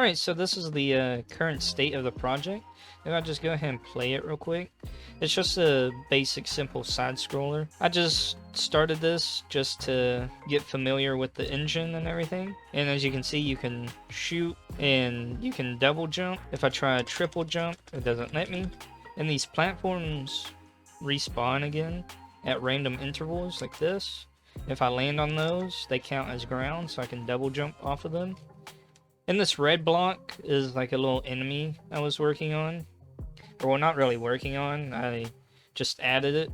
Alright, so this is the current state of the project. If I just go ahead and play it real quick. It's just a basic simple side scroller. I just started this just to get familiar with the engine and everything. And as you can see, you can shoot and you can double jump. If I try a triple jump, it doesn't let me. And these platforms respawn again at random intervals like this. If I land on those, they count as ground, so I can double jump off of them. And this red block is like a little enemy I was working on. Or well, not really working on, I just added it,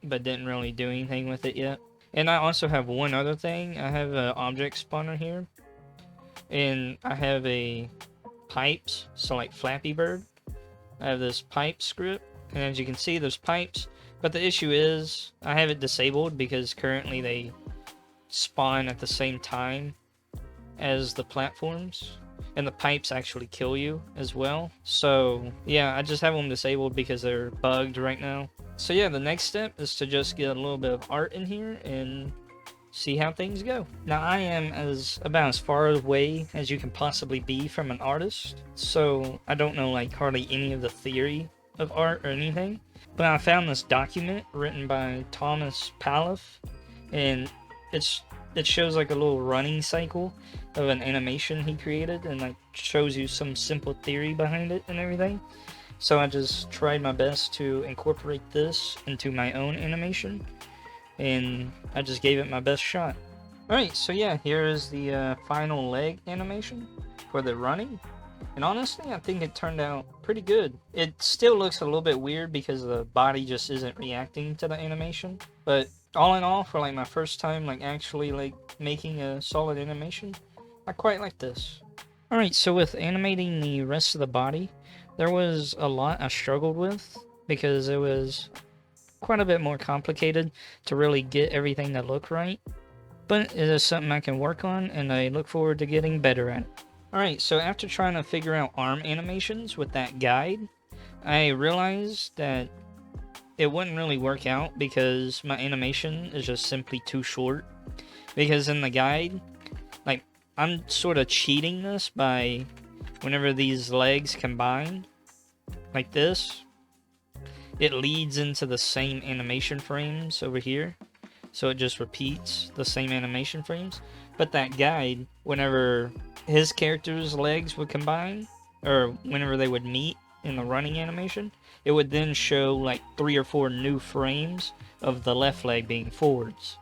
but didn't really do anything with it yet. And I also have one other thing. I have an object spawner here. And I have a pipes, so like Flappy Bird. I have this pipe script, and as you can see, there's pipes. But the issue is, I have it disabled because currently they spawn at the same time as the platforms, and the pipes actually kill you as well. So yeah, I just have them disabled because they're bugged right now. So yeah, the next step is to just get a little bit of art in here and see how things go. Now I am about as far away as you can possibly be from an artist, so I don't know like hardly any of the theory of art or anything. But I found this document written by Thomas Palaf, and it shows like a little running cycle of an animation he created, and like shows you some simple theory behind it and everything. So I just tried my best to incorporate this into my own animation, and I just gave it my best shot. Alright, so yeah, here is the final leg animation for the running. And honestly, I think it turned out pretty good. It still looks a little bit weird because the body just isn't reacting to the animation. But all in all, for like my first time like actually like making a solid animation, I quite like this. Alright, so with animating the rest of the body, there was a lot I struggled with because it was quite a bit more complicated to really get everything to look right. But it is something I can work on, and I look forward to getting better at it. Alright, so after trying to figure out arm animations with that guide, I realized that it wouldn't really work out because my animation is just simply too short. Because in the guide, like, I'm sort of cheating this by whenever these legs combine, like this, it leads into the same animation frames over here. So it just repeats the same animation frames. But that guide, whenever his character's legs would combine, or whenever they would meet in the running animation, it would then show like 3 or 4 new frames of the left leg being forwards.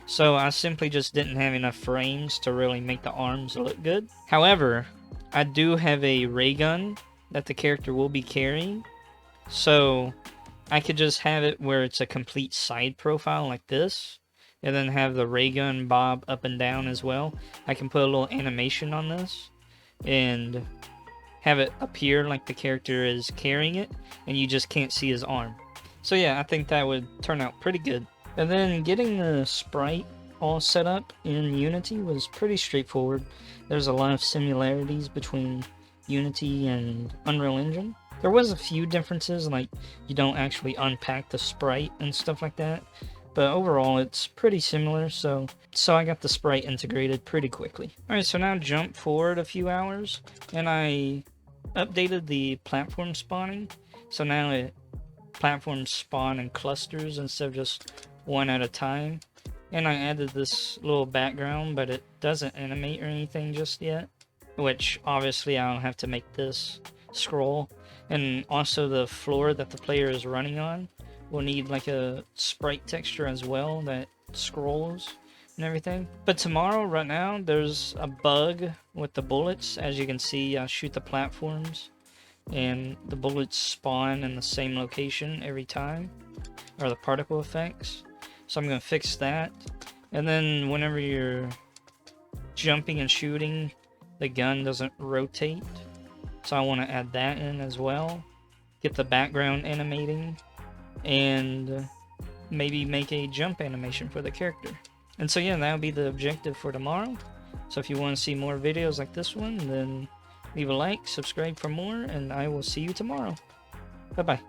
So I simply just didn't have enough frames to really make the arms look good. However, I do have a ray gun that the character will be carrying, so I could just have it where it's a complete side profile like this, and then have the ray gun bob up and down as well. I can put a little animation on this and have it appear like the character is carrying it, and you just can't see his arm. So yeah, I think that would turn out pretty good. And then getting the sprite all set up in Unity was pretty straightforward. There's a lot of similarities between Unity and Unreal Engine. There was a few differences, like you don't actually unpack the sprite and stuff like that. But overall, it's pretty similar, so I got the sprite integrated pretty quickly. Alright, so now jump forward a few hours, and I updated the platform spawning. So now platforms spawn in clusters instead of just one at a time. And I added this little background, but it doesn't animate or anything just yet. Which, obviously, I don't have to make this scroll. And also the floor that the player is running on will need like a sprite texture as well that scrolls and everything. But tomorrow, right now, there's a bug with the bullets. As you can see, I shoot the platforms and the bullets spawn in the same location every time, or the particle effects. So I'm going to fix that. And then whenever you're jumping and shooting, the gun doesn't rotate. So I want to add that in as well. Get the background animating, and maybe make a jump animation for the character. And so yeah, that'll be the objective for tomorrow. So if you want to see more videos like this one, then leave a like, subscribe for more, and I will see you tomorrow. Bye bye.